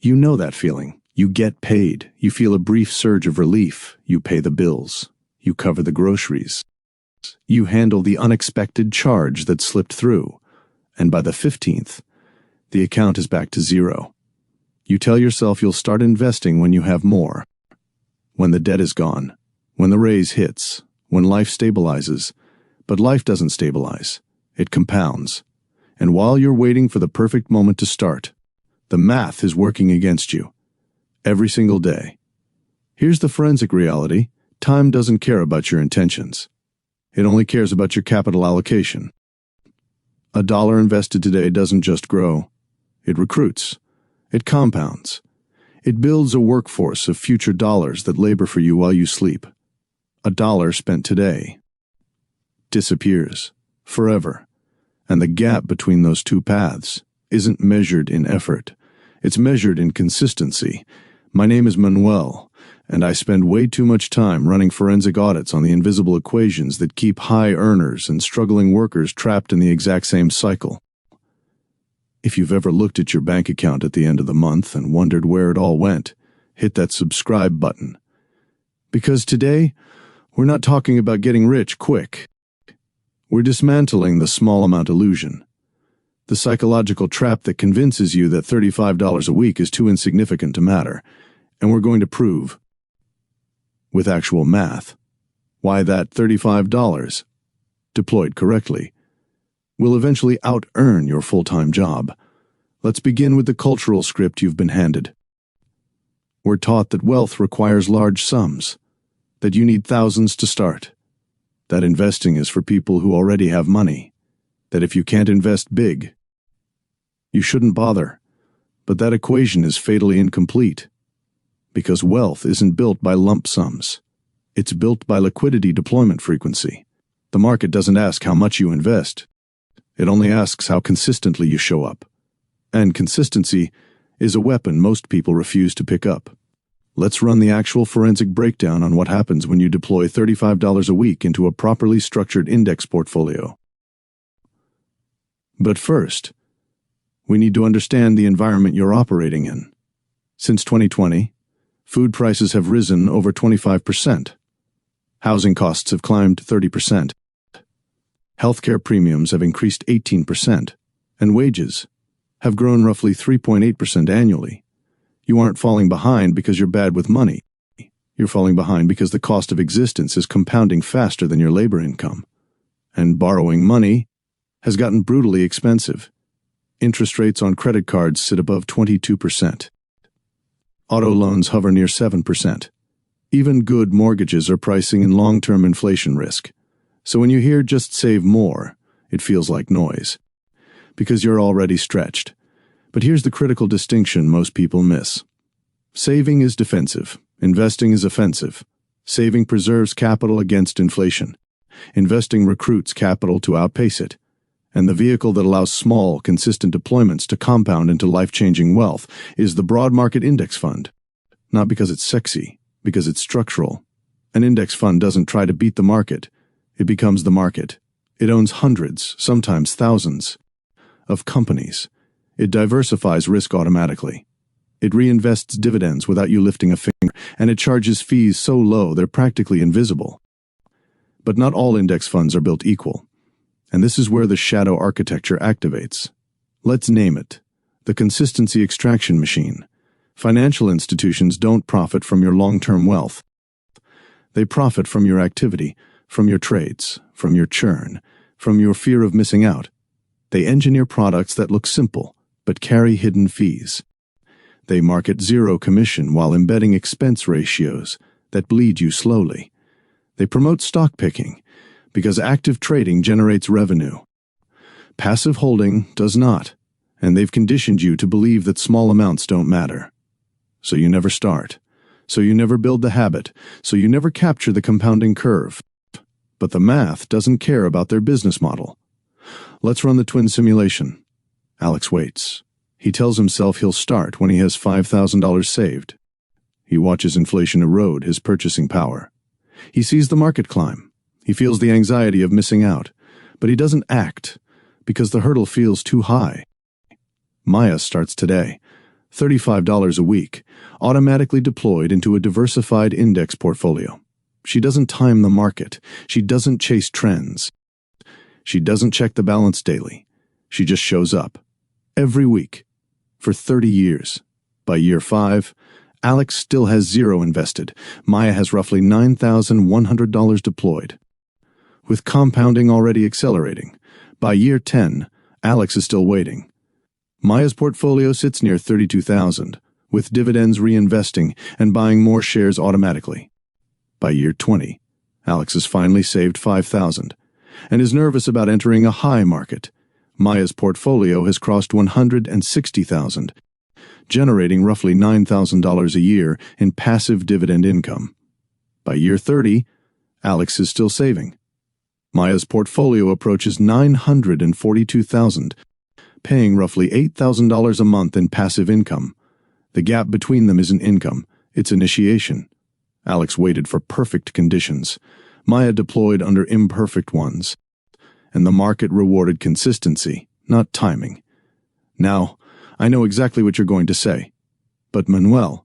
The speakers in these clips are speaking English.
You know that feeling. You get paid. You feel a brief surge of relief. You pay the bills. You cover the groceries. You handle the unexpected charge that slipped through. And by the 15th, the account is back to zero. You tell yourself you'll start investing when you have more. When the debt is gone. When the raise hits. When life stabilizes. But life doesn't stabilize. It compounds. And while you're waiting for the perfect moment to start, the math is working against you. Every single day. Here's the forensic reality. Time doesn't care about your intentions. It only cares about your capital allocation. A dollar invested today doesn't just grow. It recruits. It compounds. It builds a workforce of future dollars that labor for you while you sleep. A dollar spent today disappears forever. And the gap between those two paths isn't measured in effort. It's measured in consistency. My name is Manuel, and I spend way too much time running forensic audits on the invisible equations that keep high earners and struggling workers trapped in the exact same cycle. If you've ever looked at your bank account at the end of the month and wondered where it all went, hit that subscribe button. Because today, we're not talking about getting rich quick. We're dismantling the small amount illusion. The psychological trap that convinces you that $35 a week is too insignificant to matter. And we're going to prove, with actual math, why that $35, deployed correctly, will eventually out-earn your full-time job. Let's begin with the cultural script you've been handed. We're taught that wealth requires large sums, that you need thousands to start, that investing is for people who already have money, that if you can't invest big, you shouldn't bother. But that equation is fatally incomplete, because wealth isn't built by lump sums. It's built by liquidity deployment frequency. The market doesn't ask how much you invest. It only asks how consistently you show up. And consistency is a weapon most people refuse to pick up. Let's run the actual forensic breakdown on what happens when you deploy $35 a week into a properly structured index portfolio. But first, we need to understand the environment you're operating in. Since 2020, food prices have risen over 25%. Housing costs have climbed 30%. Healthcare premiums have increased 18%. And wages have grown roughly 3.8% annually. You aren't falling behind because you're bad with money. You're falling behind because the cost of existence is compounding faster than your labor income. And borrowing money has gotten brutally expensive. Interest rates on credit cards sit above 22%. Auto loans hover near 7%. Even good mortgages are pricing in long-term inflation risk. So when you hear just save more, it feels like noise. Because you're already stretched. But here's the critical distinction most people miss. Saving is defensive. Investing is offensive. Saving preserves capital against inflation. Investing recruits capital to outpace it. And the vehicle that allows small, consistent deployments to compound into life-changing wealth is the broad market index fund. Not because it's sexy, because it's structural. An index fund doesn't try to beat the market. It becomes the market. It owns hundreds, sometimes thousands, of companies. It diversifies risk automatically. It reinvests dividends without you lifting a finger, and it charges fees so low they're practically invisible. But not all index funds are built equal. And this is where the shadow architecture activates. Let's name it the consistency extraction machine. Financial institutions don't profit from your long-term wealth. They profit from your activity, from your trades, from your churn, from your fear of missing out. They engineer products that look simple, but carry hidden fees. They market zero commission while embedding expense ratios that bleed you slowly. They promote stock picking, because active trading generates revenue. Passive holding does not, and they've conditioned you to believe that small amounts don't matter. So you never start. So you never build the habit. So you never capture the compounding curve. But the math doesn't care about their business model. Let's run the twin simulation. Alex waits. He tells himself he'll start when he has $5,000 saved. He watches inflation erode his purchasing power. He sees the market climb. He feels the anxiety of missing out, but he doesn't act because the hurdle feels too high. Maya starts today, $35 a week, automatically deployed into a diversified index portfolio. She doesn't time the market. She doesn't chase trends. She doesn't check the balance daily. She just shows up. Every week. For 30 years. By year 5, Alex still has zero invested. Maya has roughly $9,100 deployed. With compounding already accelerating, by year 10, Alex is still waiting. Maya's portfolio sits near $32,000, with dividends reinvesting and buying more shares automatically. By year 20, Alex has finally saved $5,000 and is nervous about entering a high market. Maya's portfolio has crossed $160,000, generating roughly $9,000 a year in passive dividend income. By year 30, Alex is still saving. Maya's portfolio approaches $942,000, paying roughly $8,000 a month in passive income. The gap between them isn't income, it's initiation. Alex waited for perfect conditions. Maya deployed under imperfect ones. And the market rewarded consistency, not timing. Now, I know exactly what you're going to say. But Manuel,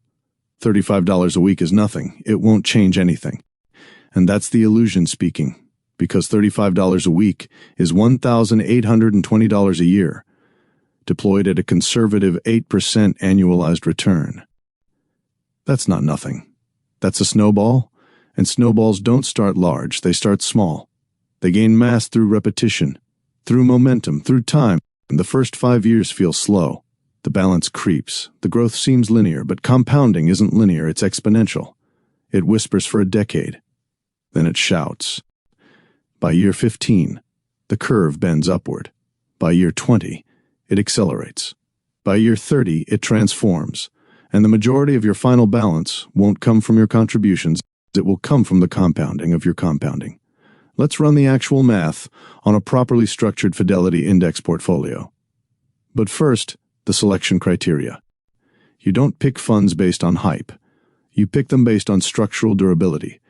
$35 a week is nothing. It won't change anything. And that's the illusion speaking, because $35 a week is $1,820 a year, deployed at a conservative 8% annualized return. That's not nothing. That's a snowball, and snowballs don't start large, they start small. They gain mass through repetition, through momentum, through time. The first 5 years feel slow. The balance creeps. The growth seems linear, but compounding isn't linear, it's exponential. It whispers for a decade. Then it shouts. By year 15, the curve bends upward. By year 20, it accelerates. By year 30, it transforms. And the majority of your final balance won't come from your contributions, it will come from the compounding of your compounding. Let's run the actual math on a properly structured Fidelity Index portfolio. But first, the selection criteria. You don't pick funds based on hype. You pick them based on structural durability.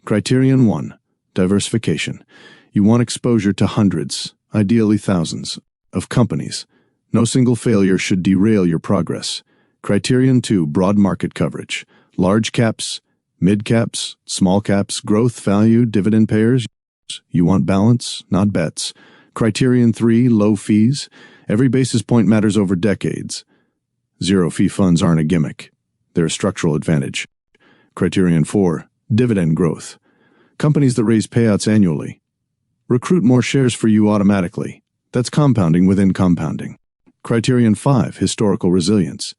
Criterion 1, diversification. You want exposure to hundreds, ideally thousands, of companies. No single failure should derail your progress. Criterion 2, broad market coverage. Large caps, mid caps, small caps, growth, value, dividend payers. You want balance, not bets. Criterion 3, low fees. Every basis point matters over decades. Zero-fee funds aren't a gimmick. They're a structural advantage. Criterion 4, dividend growth. Companies that raise payouts annually. Recruit more shares for you automatically. That's compounding within compounding. Criterion 5, historical resilience.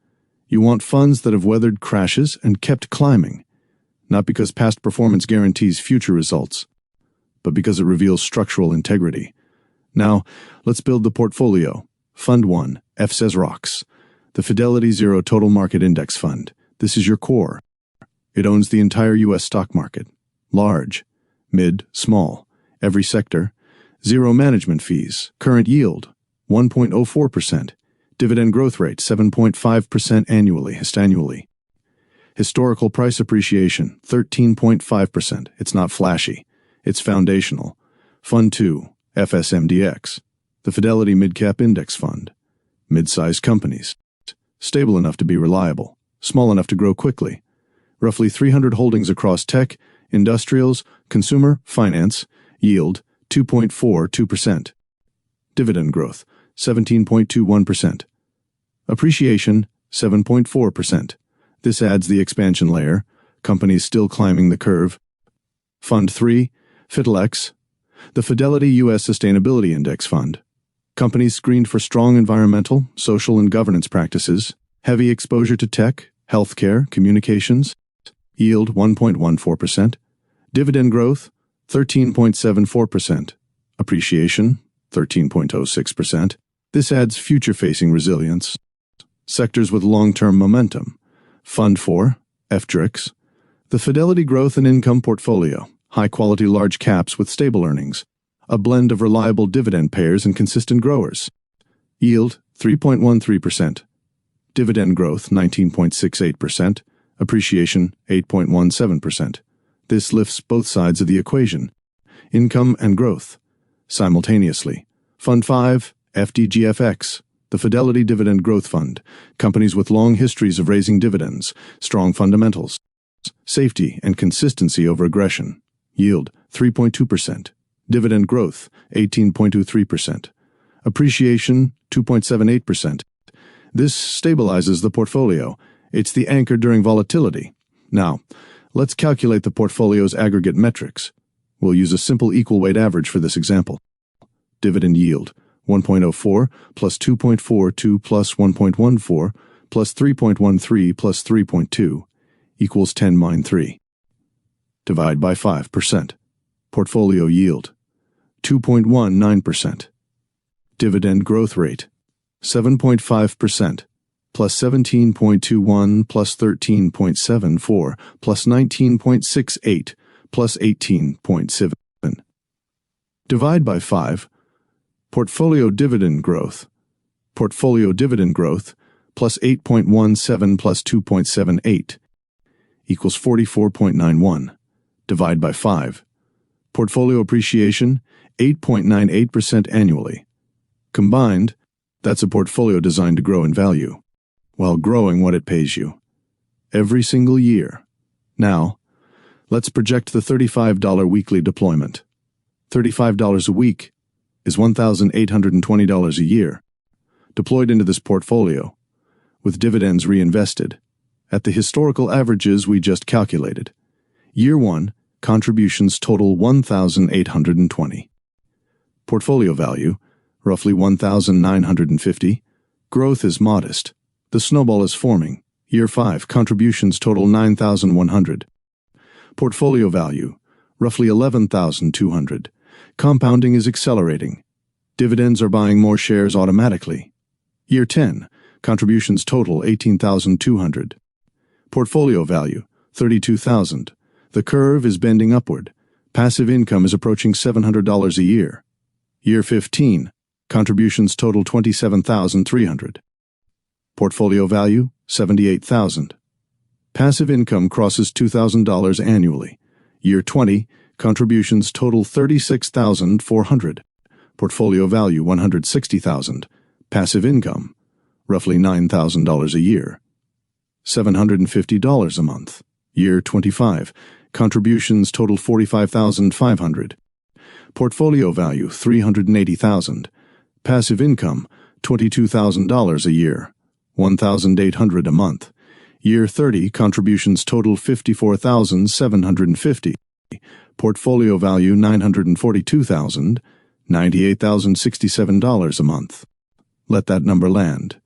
You want funds that have weathered crashes and kept climbing. Not because past performance guarantees future results, but because it reveals structural integrity. Now, let's build the portfolio. Fund 1, F says Rocks. The Fidelity Zero Total Market Index Fund. This is your core. It owns the entire U.S. stock market. Large, mid, small, every sector. Zero management fees. Current yield, 1.04%. Dividend growth rate, 7.5% annually. Historical price appreciation, 13.5%. It's not flashy. It's foundational. Fund 2, FSMDX. The Fidelity Mid-Cap Index Fund. Mid-sized companies. Stable enough to be reliable. Small enough to grow quickly. Roughly 300 holdings across tech, industrials, consumer, finance. Yield, 2.42%. Dividend growth, 17.21%. Appreciation, 7.4%. This adds the expansion layer. Companies still climbing the curve. Fund 3, FITLEX. The Fidelity U.S. Sustainability Index Fund. Companies screened for strong environmental, social, and governance practices. Heavy exposure to tech, healthcare, communications. Yield, 1.14%. Dividend growth, 13.74%. Appreciation, 13.06%. This adds future-facing resilience. Sectors with long-term momentum. Fund 4, FDRIX. The Fidelity Growth and Income Portfolio. High-quality large caps with stable earnings. A blend of reliable dividend payers and consistent growers. Yield, 3.13%. Dividend growth, 19.68%. Appreciation, 8.17%. This lifts both sides of the equation. Income and growth. Simultaneously. Fund 5, FDGFX. The Fidelity Dividend Growth Fund, companies with long histories of raising dividends, strong fundamentals, safety and consistency over aggression. Yield, 3.2%. Dividend growth, 18.23%. Appreciation, 2.78%. This stabilizes the portfolio. It's the anchor during volatility. Now, let's calculate the portfolio's aggregate metrics. We'll use a simple equal weight average for this example. Dividend yield, 1.04 plus 2.42 plus 1.14 plus 3.13 plus 3.2 equals 10-3. Divide by 5%. Portfolio yield, 2.19%. Dividend growth rate, 7.5%, plus 17.21 plus 13.74 plus 19.68 plus 18.7. Divide by 5. Portfolio dividend growth. Portfolio dividend growth plus 8.17 plus 2.78 equals 44.91. Divide by 5. Portfolio appreciation, 8.98% annually. Combined, that's a portfolio designed to grow in value, while growing what it pays you. Every single year. Now, let's project the $35 weekly deployment. $35 a week is $1,820 a year, deployed into this portfolio, with dividends reinvested, at the historical averages we just calculated. Year 1, contributions total $1,820. Portfolio value, roughly $1,950. Growth is modest. The snowball is forming. Year 5, contributions total $9,100. Portfolio value, roughly $11,200. Compounding is accelerating. Dividends are buying more shares automatically. Year 10, contributions total $18,200. Portfolio value, $32,000. The curve is bending upward. Passive income is approaching $700 a year. Year 15, contributions total $27,300. Portfolio value, $78,000. Passive income crosses $2,000 annually. Year 20, contributions total $36,400. Portfolio value, $160,000. Passive income, roughly $9,000 a year. $750 a month. Year 25, contributions total $45,500. Portfolio value, $380,000. Passive income, $22,000 a year. $1,800 a month. Year 30, contributions total $54,750. Portfolio value, $942,000. $98,067 a month. Let that number land.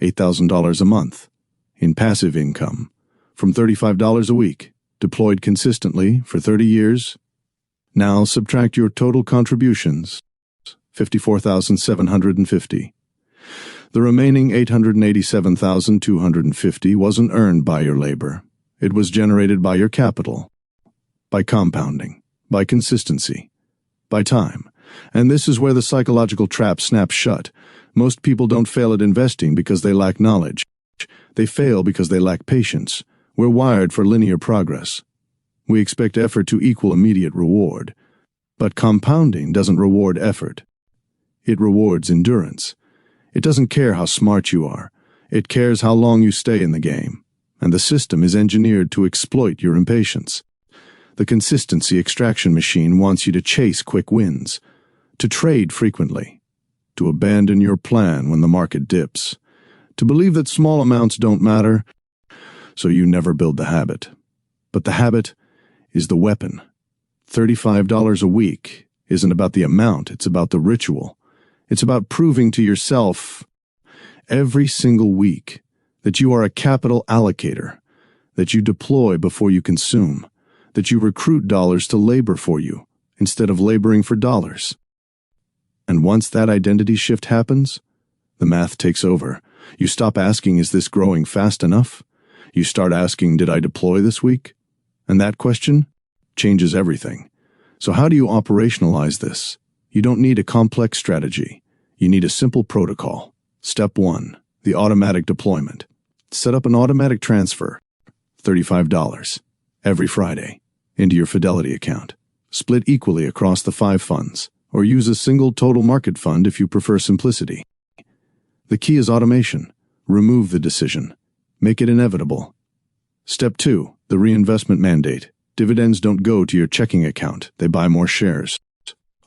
$8,000 a month. In passive income. From $35 a week. Deployed consistently for 30 years. Now subtract your total contributions. $54,750. The remaining $887,250 wasn't earned by your labor. It was generated by your capital. By compounding. By consistency. By time. And this is where the psychological trap snaps shut. Most people don't fail at investing because they lack knowledge. They fail because they lack patience. We're wired for linear progress. We expect effort to equal immediate reward. But compounding doesn't reward effort. It rewards endurance. It doesn't care how smart you are. It cares how long you stay in the game. And the system is engineered to exploit your impatience. The consistency extraction machine wants you to chase quick wins, to trade frequently, to abandon your plan when the market dips, to believe that small amounts don't matter, so you never build the habit. But the habit is the weapon. $35 a week isn't about the amount, it's about the ritual. It's about proving to yourself every single week that you are a capital allocator, that you deploy before you consume, that you recruit dollars to labor for you instead of laboring for dollars. And once that identity shift happens, the math takes over. You stop asking, is this growing fast enough? You start asking, did I deploy this week? And that question changes everything. So how do you operationalize this? You don't need a complex strategy. You need a simple protocol. Step 1, the automatic deployment. Set up an automatic transfer, $35, every Friday, into your Fidelity account. Split equally across the 5 funds, or use a single total market fund if you prefer simplicity. The key is automation. Remove the decision. Make it inevitable. Step 2. The reinvestment mandate. Dividends don't go to your checking account. They buy more shares.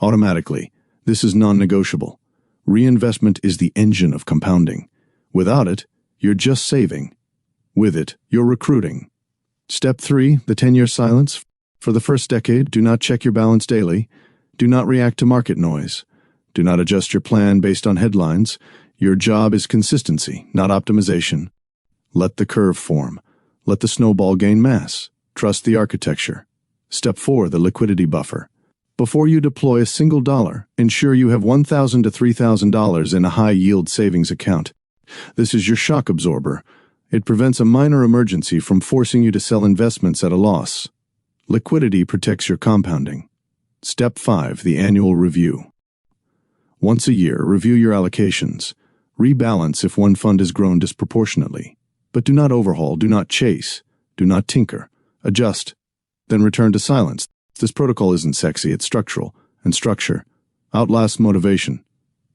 Automatically. This is non-negotiable. Reinvestment is the engine of compounding. Without it, you're just saving. With it, you're recruiting. Step 3. The 10-year silence. For the first decade, do not check your balance daily. Do not react to market noise. Do not adjust your plan based on headlines. Your job is consistency, not optimization. Let the curve form. Let the snowball gain mass. Trust the architecture. Step 4. The liquidity buffer. Before you deploy a single dollar, ensure you have $1,000 to $3,000 in a high-yield savings account. This is your shock absorber. It prevents a minor emergency from forcing you to sell investments at a loss. Liquidity protects your compounding. Step 5. The annual review. Once a year, review your allocations. Rebalance if one fund has grown disproportionately. But do not overhaul, do not chase, do not tinker. Adjust, then return to silence. This protocol isn't sexy, it's structural, and structure outlasts motivation.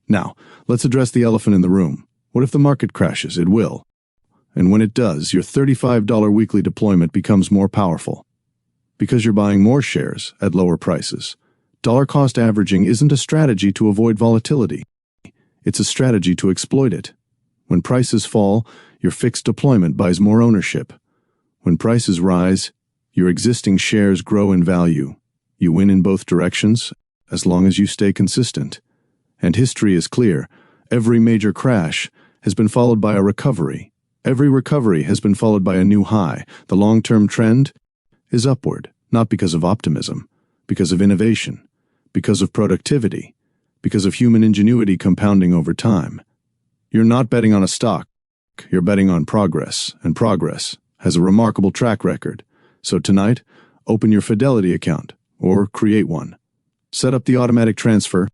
Now, let's address the elephant in the room. What if the market crashes? It will. And when it does, your $35 weekly deployment becomes more powerful. Because you're buying more shares at lower prices. Dollar cost averaging isn't a strategy to avoid volatility. It's a strategy to exploit it. When prices fall, your fixed deployment buys more ownership. When prices rise, your existing shares grow in value. You win in both directions, as long as you stay consistent. And history is clear. Every major crash has been followed by a recovery. Every recovery has been followed by a new high. The long-term trend is upward, not because of optimism, because of innovation, because of productivity, because of human ingenuity compounding over time. You're not betting on a stock. You're betting on progress, and progress has a remarkable track record. So tonight, open your Fidelity account, or create one. Set up the automatic transfer,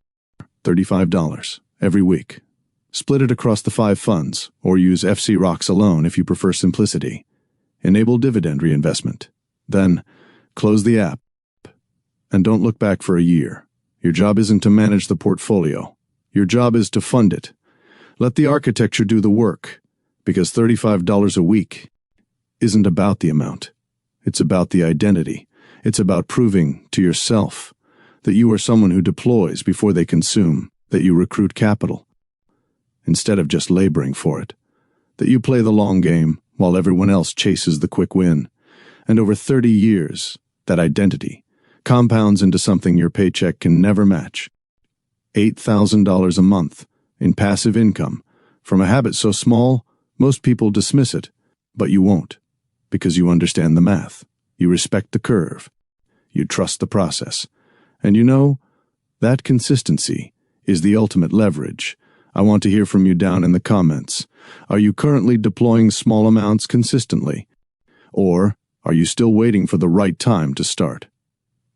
$35 every week. Split it across the 5 funds, or use FC Rocks alone if you prefer simplicity. Enable dividend reinvestment. Then, close the app. And don't look back for a year. Your job isn't to manage the portfolio. Your job is to fund it. Let the architecture do the work, because $35 a week isn't about the amount. It's about the identity. It's about proving to yourself that you are someone who deploys before they consume, that you recruit capital, instead of just laboring for it, that you play the long game while everyone else chases the quick win. And over 30 years, that identity compounds into something your paycheck can never match. $8,000 a month in passive income from a habit so small, most people dismiss it, but you won't, because you understand the math. You respect the curve. You trust the process. And you know, that consistency is the ultimate leverage. I want to hear from you down in the comments. Are you currently deploying small amounts consistently? Or are you still waiting for the right time to start?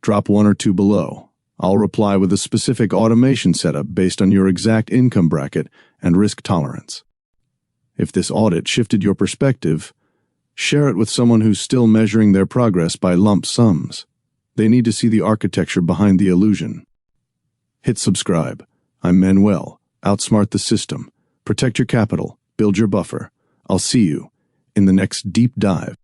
Drop 1 or 2 below. I'll reply with a specific automation setup based on your exact income bracket and risk tolerance. If this audit shifted your perspective, share it with someone who's still measuring their progress by lump sums. They need to see the architecture behind the illusion. Hit subscribe. I'm Manuel. Outsmart the system. Protect your capital. Build your buffer. I'll see you in the next deep dive.